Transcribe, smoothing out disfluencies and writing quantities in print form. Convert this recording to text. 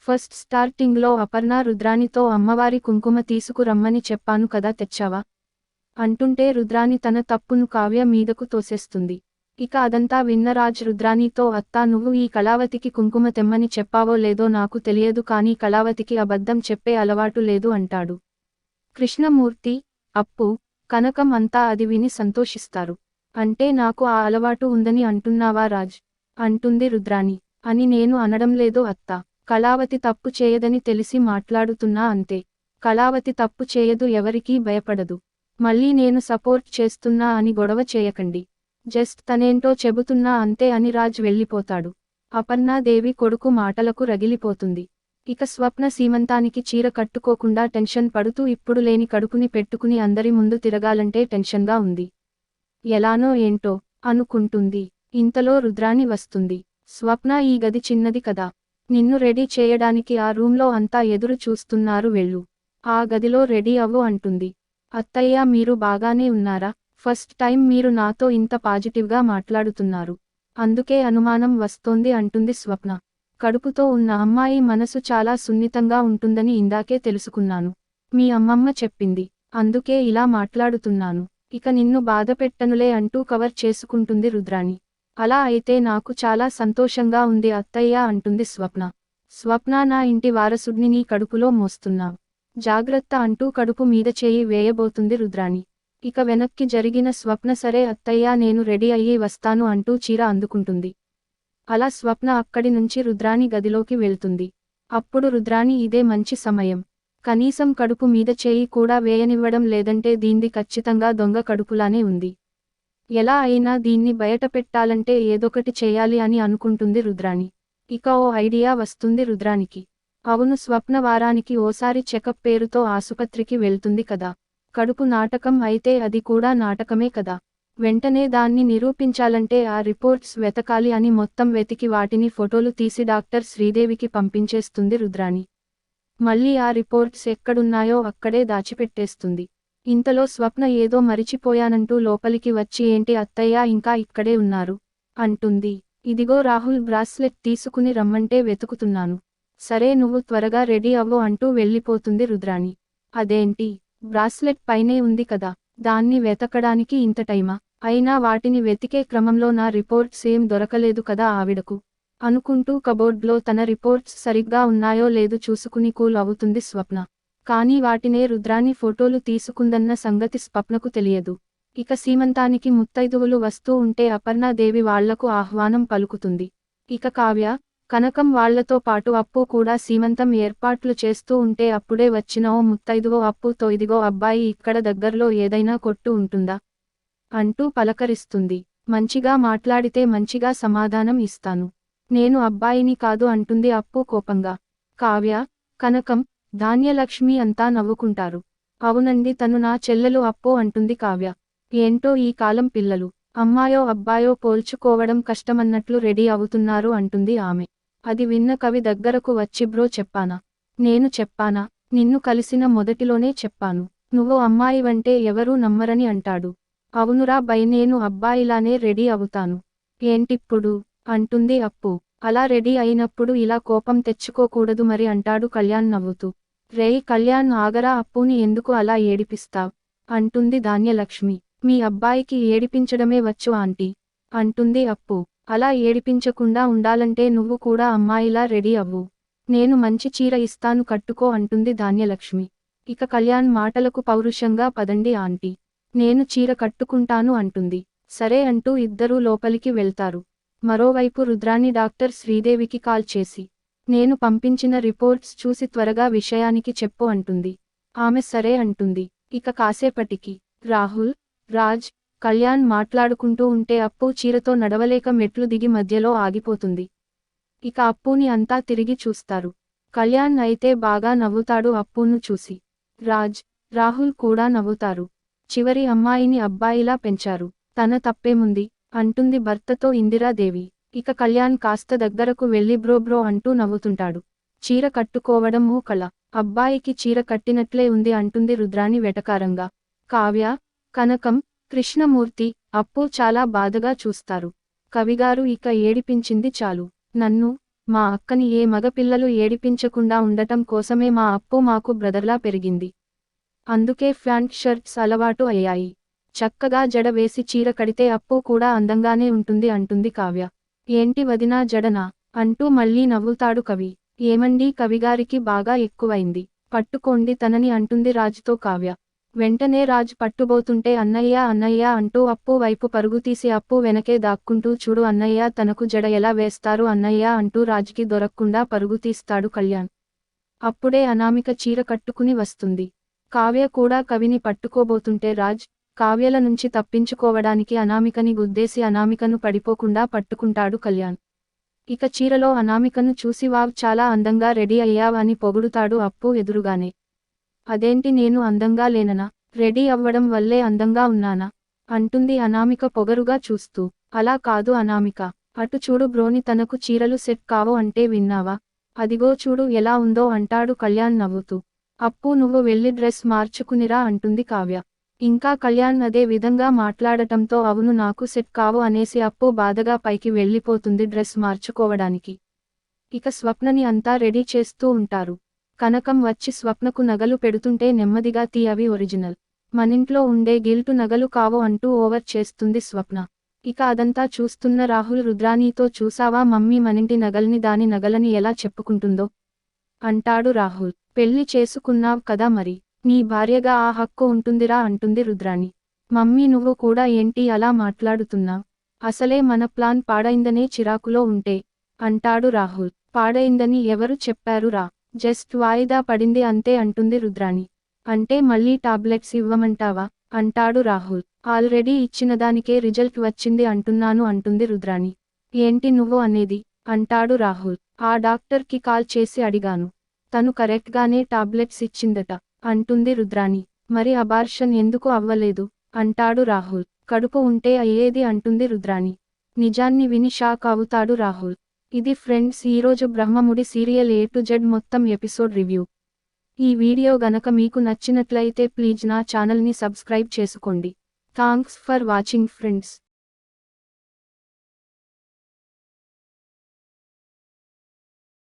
First స్టార్టింగ్లో అపర్ణ రుద్రాణితో అమ్మవారి కుంకుమ తీసుకురమ్మని చెప్పాను కదా తెచ్చావా అంటుంటే రుద్రాణి తన తప్పును కావ్య మీదకు తోసేస్తుంది. ఇక అదంతా విన్న రాజ్ రుద్రాణితో అత్తా నువ్వు ఈ కళావతికి కుంకుమ తెమ్మని చెప్పావో లేదో నాకు తెలియదు కానీ కళావతికి అబద్ధం చెప్పే అలవాటు లేదు అంటాడు. కృష్ణమూర్తి, అప్పు, కనకం అంతా అది విని సంతోషిస్తారు. అంటే నాకు ఆ అలవాటు ఉందని అంటున్నావా రాజ్ అంటుంది రుద్రాణి. అని నేను అనడం లేదు అత్తా, కళావతి తప్పు చేయదని తెలిసి మాట్లాడుతున్నా అంతే. కళావతి తప్పు చేయదు, ఎవరికీ భయపడదు. మళ్ళీ నేను సపోర్ట్ చేస్తున్నా అని గొడవ చేయకండి. జస్ట్ తనేంటో చెబుతున్నా అంతే అని రాజ్ వెళ్ళిపోతాడు. అపర్ణాదేవి కొడుకు మాటలకు రగిలిపోతుంది. ఇక స్వప్న సీమంతానికి చీర కట్టుకోకుండా టెన్షన్ పడుతూ ఇప్పుడు లేని కడుపుని పెట్టుకుని అందరి ముందు తిరగాలంటే టెన్షన్గా ఉంది. ఎలానో ఏంటో అనుకుంటుంది. ఇంతలో రుద్రాణి వస్తుంది. స్వప్న ఈ గది చిన్నది కదా, నిన్ను రెడీ చేయడానికి ఆ రూంలో అంతా ఎదురు చూస్తున్నారు, వెళ్ళు. ఆ గదిలో రెడీ అవ్వు అంటుంది. అత్తయ్య మీరు బాగానే ఉన్నారా? ఫస్ట్ టైం మీరు నాతో ఇంత పాజిటివ్గా మాట్లాడుతున్నారు. అందుకే అనుమానం వస్తోంది అంటుంది స్వప్న. కడుపుతో ఉన్న అమ్మాయి మనసు చాలా సున్నితంగా ఉంటుందని ఇందాకే తెలుసుకున్నాను. మీ అమ్మమ్మ చెప్పింది. అందుకే ఇలా మాట్లాడుతున్నాను. ఇక నిన్ను బాధపెట్టనులే అంటూ కవర్ చేసుకుంటుంది రుద్రాణి. అలా అయితే నాకు చాలా సంతోషంగా ఉంది అత్తయ్య అంటుంది స్వప్న. స్వప్న నా ఇంటి వారసుడిని నీ కడుపులో మోస్తున్నావ్. జాగ్రత్త అంటూ కడుపు మీద చేయి వేయబోతుంది రుద్రాణి. ఇక వెనక్కి జరిగిన స్వప్న సరే అత్తయ్య నేను రెడీ అయ్యి వస్తాను అంటూ చీర అందుకుంటుంది. అలా స్వప్న అక్కడి నుంచి రుద్రాణి గదిలోకి వెళ్తుంది. అప్పుడు రుద్రాణి ఇదే మంచి సమయం, కనీసం కడుపు మీద చేయి కూడా వేయనివ్వడం లేదంటే దీంది ఖచ్చితంగా దొంగ కడుపులానే ఉంది. ఎలా అయినా దీన్ని బయటపెట్టాలంటే ఏదొకటి చేయాలి అని అనుకుంటుంది రుద్రాణి. ఇక ఓ ఐడియా వస్తుంది రుద్రానికి. అవును, స్వప్న వారానికి ఓసారి చెకప్ పేరుతో ఆసుపత్రికి వెళ్తుంది కదా. కడుపు నాటకం అయితే అది కూడా నాటకమే కదా. వెంటనే దాన్ని నిరూపించాలంటే ఆ రిపోర్ట్స్ వెతకాలి అని మొత్తం వెతికి వాటిని ఫోటోలు తీసి డాక్టర్ శ్రీదేవికి పంపించేస్తుంది రుద్రాణి. మళ్ళీ ఆ రిపోర్ట్స్ ఎక్కడున్నాయో అక్కడే దాచిపెట్టేస్తుంది. ఇంతలో స్వప్న ఏదో మరిచిపోయానంటూ లోపలికి వచ్చి ఏంటి అత్తయ్య ఇంకా ఇక్కడే ఉన్నారు అంటుంది. ఇదిగో రాహుల్ బ్రాస్లెట్ తీసుకుని రమ్మంటే వెతుకుతున్నాను. సరే నువ్వు త్వరగా రెడీ అవ్వు అంటూ వెళ్ళిపోతుంది రుద్రాణి. అదేంటి, బ్రాస్లెట్ పైనే ఉంది కదా, దాన్ని వెతకడానికి ఇంత టైమా? అయినా వాటిని వెతికే క్రమంలో నా రిపోర్ట్స్ ఏం దొరకలేదు కదా ఆవిడకు అనుకుంటూ కబోర్డ్లో తన రిపోర్ట్స్ సరిగ్గా ఉన్నాయో లేదు చూసుకుని కూల్ అవుతుంది స్వప్న. కానీ వాటినే రుద్రాణి ఫోటోలు తీసుకుందన్న సంగతి స్వప్నకు తెలియదు. ఇక సీమంతానికి ముత్తైదువులు వస్తూ ఉంటే అపర్ణాదేవి వాళ్లకు ఆహ్వానం పలుకుతుంది. ఇక కావ్య, కనకం వాళ్లతో పాటు అప్పు కూడా సీమంతం ఏర్పాట్లు చేస్తూ ఉంటే అప్పుడే వచ్చిన ఓ ముత్తైదువో అప్పుతో ఇదిగో అబ్బాయి ఇక్కడ దగ్గర్లో ఏదైనా కొట్టు ఉంటుందా అంటూ పలకరిస్తుంది. మంచిగా మాట్లాడితే మంచిగా సమాధానం ఇస్తాను. నేను అబ్బాయిని కాదు అంటుంది అప్పు కోపంగా. కావ్య, కనకం, ధాన్యలక్ష్మి అంతా నవ్వుకుంటారు. అవునండి తను నా చెల్లెలు అప్పు అంటుంది కావ్య. ఏంటో ఈ కాలం పిల్లలు అమ్మాయో అబ్బాయో పోల్చుకోవడం కష్టమన్నట్లు రెడీ అవుతున్నారు అంటుంది ఆమె. అది విన్న కవి దగ్గరకు వచ్చి బ్రో చెప్పానా? నేను చెప్పానా? నిన్ను కలిసిన మొదటిలోనే చెప్పాను. నువ్వు అమ్మాయివంటే ఎవరూ నమ్మరని అంటాడు. అవునురా బై, నేను అబ్బాయిలానే రెడీ అవుతాను. ఏంటిప్పుడు అంటుంది అప్పు. అలా రెడీ అయినప్పుడు ఇలా కోపం తెచ్చుకోకూడదు మరి అంటాడు కళ్యాణ్ నవ్వుతూ. రేయ్ కళ్యాణ్ ఆగరా, అప్పుని ఎందుకు అలా ఏడిపిస్తావ్ అంటుంది ధాన్యలక్ష్మి. మీ అబ్బాయికి ఏడిపించడమే వచ్చు ఆంటీ అంటుంది అప్పు. అలా ఏడిపించకుండా ఉండాలంటే నువ్వు కూడా అమ్మాయిలా రెడీ అవ్వు. నేను మంచి చీర ఇస్తాను కట్టుకో అంటుంది ధాన్యలక్ష్మి. ఇక కళ్యాణ్ మాటలకు పౌరుషంగా పదండి ఆంటీ, నేను చీర కట్టుకుంటాను అంటుంది. సరే అంటూ ఇద్దరూ లోపలికి వెళ్తారు. మరోవైపు రుద్రాణి డాక్టర్ శ్రీదేవికి కాల్ చేసి నేను పంపించిన రిపోర్ట్స్ చూసి త్వరగా విషయానికి చెప్పు అంటుంది. ఆమె సరే అంటుంది. ఇక కాసేపటికి రాహుల్, రాజ్, కళ్యాణ్ మాట్లాడుకుంటూ ఉంటే అప్పు చీరతో నడవలేక మెట్లు దిగి మధ్యలో ఆగిపోతుంది. ఇక అప్పుని అంతా తిరిగి చూస్తారు. కళ్యాణ్ అయితే బాగా నవ్వుతాడు అప్పును చూసి. రాజ్, రాహుల్ కూడా నవ్వుతారు. చివరి అమ్మాయిని అబ్బాయిలా పెంచారు, తన తప్పేముంది అంటుంది భర్తతో ఇందిరాదేవి. ఇక కళ్యాణ్ కాస్త దగ్గరకు వెళ్లి బ్రో బ్రో అంటూ నవ్వుతుంటాడు. చీర కట్టుకోవడం ఓ కళ, అబ్బాయికి చీర కట్టినట్లే ఉంది అంటుంది రుద్రాణి వెటకారంగా. కావ్య, కనకం, కృష్ణమూర్తి, అప్పు చాలా బాధగా చూస్తారు. కవిగారు ఇక ఏడిపించింది చాలు, నన్ను మా అక్కని ఏ మగపిల్లలు ఏడిపించకుండా ఉండటం కోసమే మా అప్పు మాకు బ్రదర్లా పెరిగింది. అందుకే ప్యాంట్ షర్ట్స్ అలవాటు అయ్యాయి. చక్కగా జడ వేసి చీర కడితే అప్పు కూడా అందంగానే ఉంటుంది అంటుంది కావ్య. ఏంటి వదినా జడనా అంటూ మళ్ళీ నవ్వుతాడు కవి. ఏమండీ కవిగారికి బాగా ఎక్కువైంది, పట్టుకోండి తనని అంటుంది రాజ్తో కావ్య. వెంటనే రాజ్ పట్టుబోతుంటే అన్నయ్య అన్నయ్య అంటూ అప్పు వైపు పరుగుతీసి అప్పు వెనకే దాక్కుంటూ చూడు అన్నయ్య తనకు జడ ఎలా వేస్తారు అన్నయ్య అంటూ రాజ్కి దొరక్కుండా పరుగుతీస్తాడు కళ్యాణ్. అప్పుడే అనామిక చీర కట్టుకుని వస్తుంది. కావ్య కూడా కవిని పట్టుకోబోతుంటే రాజ్, కావ్యల నుంచి తప్పించుకోవడానికి అనామికని గుద్దేసి అనామికను పడిపోకుండా పట్టుకుంటాడు కళ్యాణ్. ఇక చీరలో అనామికను చూసి వావ్ చాలా అందంగా రెడీ అయ్యావ్ అని పొగుడుతాడు అప్పు ఎదురుగానే. అదేంటి నేను అందంగా లేననా, రెడీ అవ్వడం వల్లే అందంగా ఉన్నానా అంటుంది అనామిక పొగరుగా చూస్తూ. అలా కాదు అనామిక, అటు చూడు బ్రోని తనకు చీరలు సెట్ కావు అంటే విన్నావా, అదిగో చూడు ఎలా ఉందో అంటాడు కళ్యాణ్ నవ్వుతూ. అప్పు నువ్వు వెళ్ళి డ్రెస్ మార్చుకునిరా అంటుంది కావ్య. ఇంకా కళ్యాణ్ అదే విధంగా మాట్లాడటంతో అవును నాకు సెట్ కావు అనేసి అప్పు బాధగా పైకి వెళ్ళిపోతుంది డ్రెస్ మార్చుకోవడానికి. ఇక స్వప్నని అంతా రెడీ చేస్తూ ఉంటారు. కనకం వచ్చి స్వప్నకు నగలు పెడుతుంటే నెమ్మదిగా తీ అవి ఒరిజినల్, మనింట్లో ఉండే గిల్టు నగలు కావు అంటూ ఓవర్ చేస్తుంది స్వప్న. ఇక అదంతా చూస్తున్న రాహుల్ రుద్రాణితో చూసావా మమ్మీ మనింటి నగల్ని దాని నగలని ఎలా చెప్పుకుంటుందో అంటాడు రాహుల్. పెళ్లి చేసుకున్నావ్ కదా మరి, నీ భార్యగా ఆ హక్కు ఉంటుందిరా అంటుంది రుద్రాణి. మమ్మీ నువ్వు కూడా ఏంటి అలా మాట్లాడుతున్నావ్, అసలే మన ప్లాన్ పాడైందనే చిరాకులో ఉంటే అంటాడు రాహుల్. పాడైందని ఎవరు చెప్పారు రా, జస్ట్ వాయిదా పడింది అంతే అంటుంది రుద్రాణి. అంటే మళ్ళీ టాబ్లెట్స్ ఇవ్వమంటావా అంటాడు రాహుల్. ఆల్రెడీ ఇచ్చినదానికే రిజల్ట్ వచ్చింది అంటున్నాను అంటుంది రుద్రాణి. ఏంటి నువ్వు అనేది అంటాడు రాహుల్. ఆ డాక్టర్కి కాల్ చేసి అడిగాను, తను కరెక్ట్గానే టాబ్లెట్స్ ఇచ్చిందట అంటుంది రుద్రాణి. మరి అబార్షన్ ఎందుకు అవ్వలేదు అంటాడు రాహుల్. కడుపు ఉంటే అయ్యేది అంటుంది రుద్రాణి. నిజాన్ని విని షాక్ అవుతాడు రాహుల్. ఇది ఫ్రెండ్స్ ఈరోజు Brahmamudi serial A to Z మొత్తం ఎపిసోడ్ రివ్యూ. ఈ వీడియో గనక మీకు నచ్చినట్లయితే ప్లీజ్ నా ఛానల్ని సబ్స్క్రైబ్ చేసుకోండి. Thanks for watching friends.